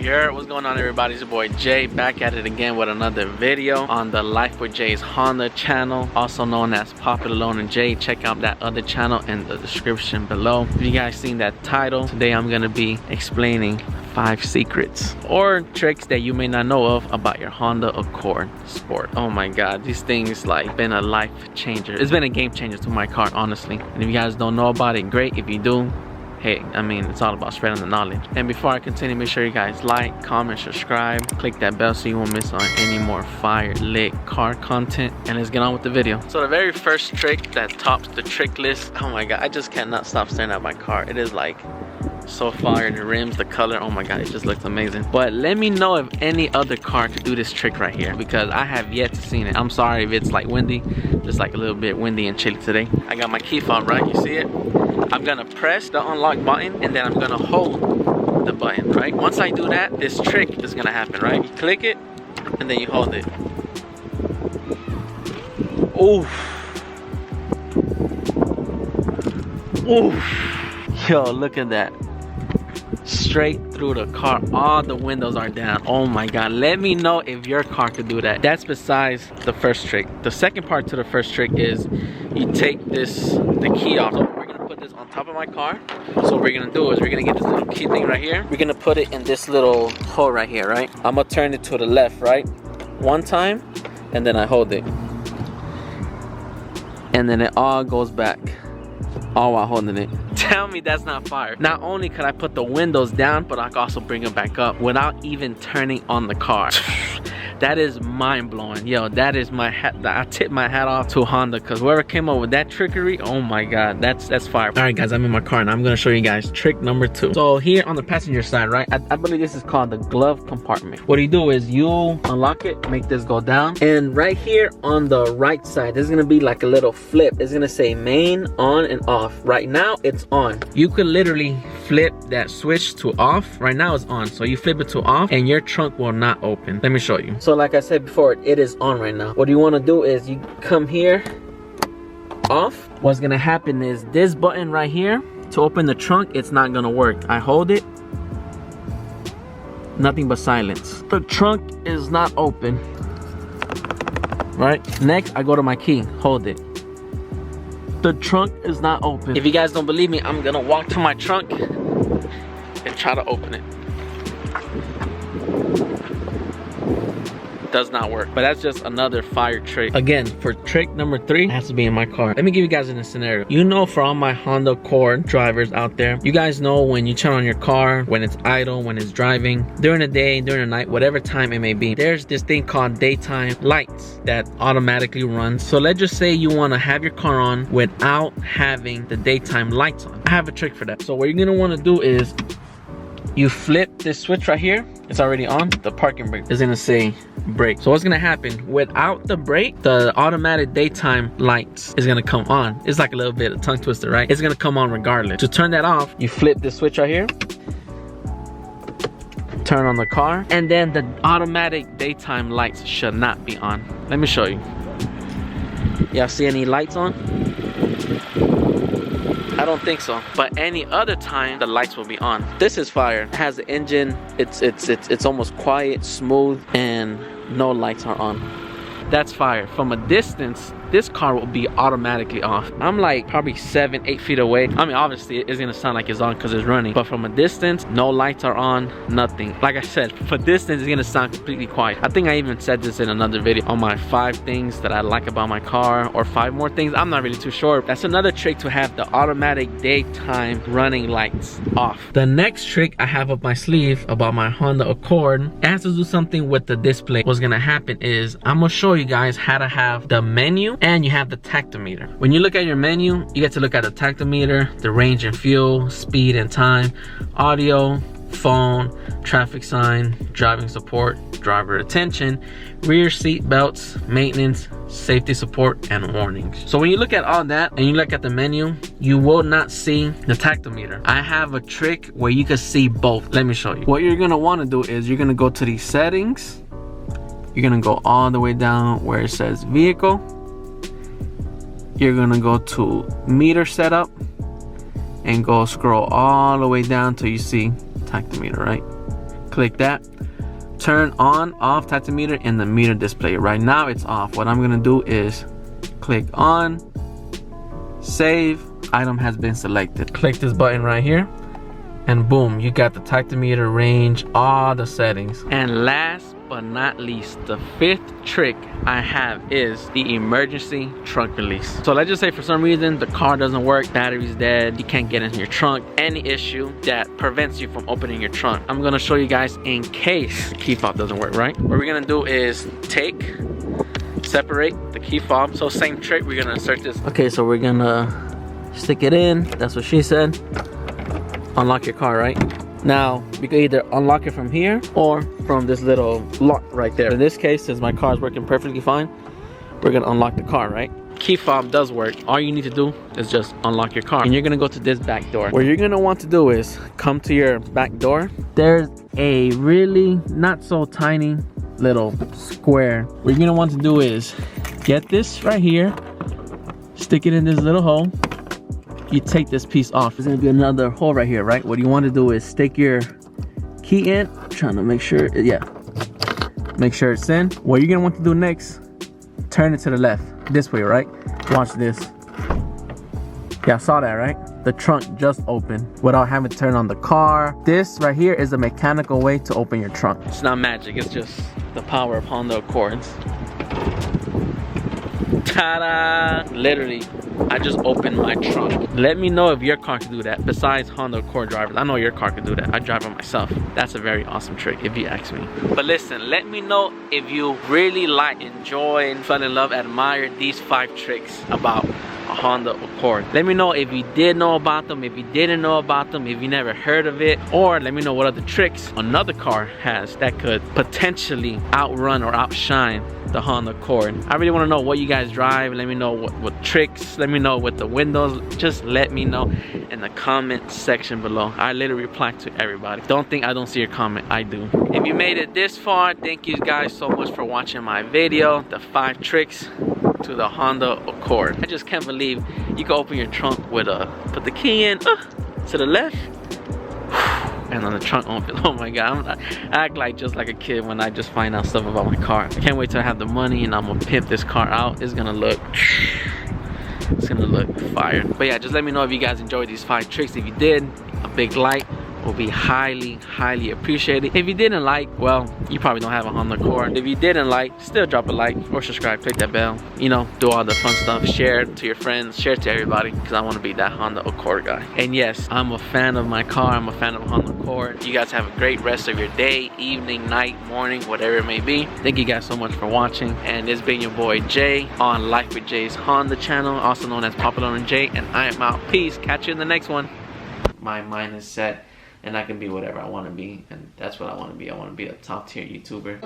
Yo, what's going on, everybody? It's your boy Jay, back at it again with another video on the Life with Jay's Honda channel, also known as Popular Loan and Jay. Check out that other channel in the description below. If you guys seen that title, today I'm gonna be explaining 5 secrets or tricks that you may not know of about your Honda Accord Sport. Oh my god, these things like been a life changer. It's been a game changer to my car, honestly. And if you guys don't know about it, great. If you do, hey, I mean, it's all about spreading the knowledge. And before I continue, make sure you guys like, comment, subscribe, click that bell so you won't miss on any more fire lit car content. And let's get on with the video. So the very first trick that tops the trick list, oh my god, I just cannot stop staring at my car. It is like so fire. The rims, the color, oh my god, it just looks amazing. But let me know if any other car could do this trick right here, because I have yet to see it. I'm sorry if it's like windy, just like a little bit windy and chilly today. I got my key fob, right? You see it? I'm gonna press the unlock button and then I'm gonna hold the button, right? Once I do that, this trick is gonna happen, right? You click it and then you hold it. Oof. Oof. Yo, look at that. Straight through the car, all the windows are down. Oh my god, let me know if your car could do that. That's besides the first trick. The second part to the first trick is you take the key off. So we're gonna put this on top of my car. So what we're gonna do is we're gonna get this little key thing right here. We're gonna put it in this little hole right here, right? I'm gonna turn it to the left, right? One time, and then I hold it. And then it all goes back, all while holding it. Tell me that's not fire. Not only could I put the windows down, but I could also bring it back up without even turning on the car. That is mind-blowing. Yo, that is my hat. I tip my hat off to Honda, because whoever came up with that trickery, oh my god, that's fire. All right guys, I'm in my car and I'm gonna show you guys trick number 2. So here on the passenger side, right, I believe this is called the glove compartment. What you do is you unlock it, make this go down, and right here on the right side, there's gonna be like a little flip. It's gonna say main, on, and off. Right now it's on. You could literally flip that switch to off. Right now it's on, so you flip it to off and your trunk will not open. Let me show you. So like I said before, it is on right now. What you want to do is you come here, off. What's gonna happen is this button right here to open the trunk, it's not gonna work. I hold it, nothing but silence. The trunk is not open. Right, next I go to my key, hold it. The trunk is not open. If you guys don't believe me, I'm gonna walk to my trunk and try to open it. Does not work. But that's just another fire trick. Again, for trick number 3, it has to be in my car. Let me give you guys a scenario. You know, for all my Honda Accord drivers out there, you guys know when you turn on your car, when it's idle, when it's driving, during the day, during the night, whatever time it may be, there's this thing called daytime lights that automatically runs. So let's just say you want to have your car on without having the daytime lights on. I have a trick for that. So what you're gonna want to do is you flip this switch right here. It's already on. The parking brake is gonna say brake. So what's gonna happen, without the brake, the automatic daytime lights is gonna come on. It's like a little bit of tongue twister, right? It's gonna come on regardless. To turn that off, you flip this switch right here, turn on the car, and then the automatic daytime lights should not be on. Let me show you. Y'all see any lights on? I don't think so, but any other time the lights will be on. This is fire. It has the engine. It's almost quiet, smooth, and no lights are on. That's fire. From a distance, this car will be automatically off. I'm like probably 7-8 feet away. I mean, obviously it's gonna sound like it's on because it's running, but from a distance, no lights are on, nothing. Like I said, for distance, it's gonna sound completely quiet. I think I even said this in another video on my 5 things that I like about my car, or 5 more things. I'm not really too sure. That's another trick, to have the automatic daytime running lights off. The next trick I have up my sleeve about my Honda Accord, it has to do something with the display. What's gonna happen is I'm gonna show you guys how to have the menu and you have the tachometer. When you look at your menu, you get to look at the tachometer, the range and fuel, speed and time, audio, phone, traffic sign, driving support, driver attention, rear seat belts, maintenance, safety support, and warnings. So when you look at all that and you look at the menu, you will not see the tachometer. I have a trick where you can see both. Let me show you. What you're gonna wanna do is you're gonna go to these settings. You're gonna go all the way down where it says vehicle. You're gonna go to meter setup and go scroll all the way down till you see tachometer, right? click that. Turn on, off tachometer in the meter display. Right now it's off. What I'm gonna do is click on, save, item has been selected. Click this button right here, and boom, you got the tachometer, range, all the settings. And last but not least, the 5th trick I have is the emergency trunk release. So let's just say for some reason the car doesn't work, battery's dead, you can't get in your trunk, any issue that prevents you from opening your trunk. I'm gonna show you guys in case the key fob doesn't work, right? What we're gonna do is separate the key fob. So same trick, we're gonna insert this. Okay, so we're gonna stick it in, that's what she said. Unlock your car, right? Now, you can either unlock it from here or from this little lock right there. In this case, since my car is working perfectly fine, we're gonna unlock the car, right? Key fob does work. All you need to do is just unlock your car. And you're gonna go to this back door. What you're gonna want to do is come to your back door. There's a really not so tiny little square. What you're gonna want to do is get this right here, stick it in this little hole. You take this piece off. There's gonna be another hole right here, right? What you want to do is stick your key in. I'm trying to make sure, make sure it's in. What you're gonna want to do next, turn it to the left, this way, right? Watch this. Yeah, I saw that, right? The trunk just opened without having to turn on the car. This right here is a mechanical way to open your trunk. It's not magic, it's just the power of Honda Accords. Ta-da! Literally, I just opened my trunk. Let me know if your car can do that. Besides Honda Accord drivers, I know your car can do that. I drive it myself. That's a very awesome trick if you ask me. But listen, let me know if you really like, enjoy, fell in love, admire these 5 tricks about a Honda Accord. Let me know if you did know about them, if you didn't know about them, if you never heard of it, or let me know what other tricks another car has that could potentially outrun or outshine the Honda Accord. I really want to know what you guys drive. Let me know what tricks. Let me know with the windows. Just let me know in the comment section below. I literally reply to everybody. Don't think I don't see your comment. I do. If you made it this far, thank you guys so much for watching my video, the 5 tricks to the Honda Accord. I just can't believe you can open your trunk with put the key in to the left, and then the trunk opens. Oh my god, I act like just like a kid when I just find out stuff about my car. I can't wait till I have the money and I'm gonna pimp this car out. It's gonna look fire. But yeah, just let me know if you guys enjoyed these 5 tricks. If you did, a big like will be highly appreciated. If you didn't like, well, you probably don't have a Honda Accord. If you didn't like, still drop a like or subscribe, click that bell, you know, do all the fun stuff, share it to your friends, share it to everybody, because I want to be that Honda Accord guy. And yes, I'm a fan of my car, I'm a fan of Honda Accord. You guys have a great rest of your day, evening, night, morning, whatever it may be. Thank you guys so much for watching, and it's been your boy Jay on Life with Jay's Honda channel, also known as Popular and Jay, and I am out. Peace. Catch you in the next one. My mind is set, and I can be whatever I want to be, and that's what I want to be. I want to be a top tier YouTuber.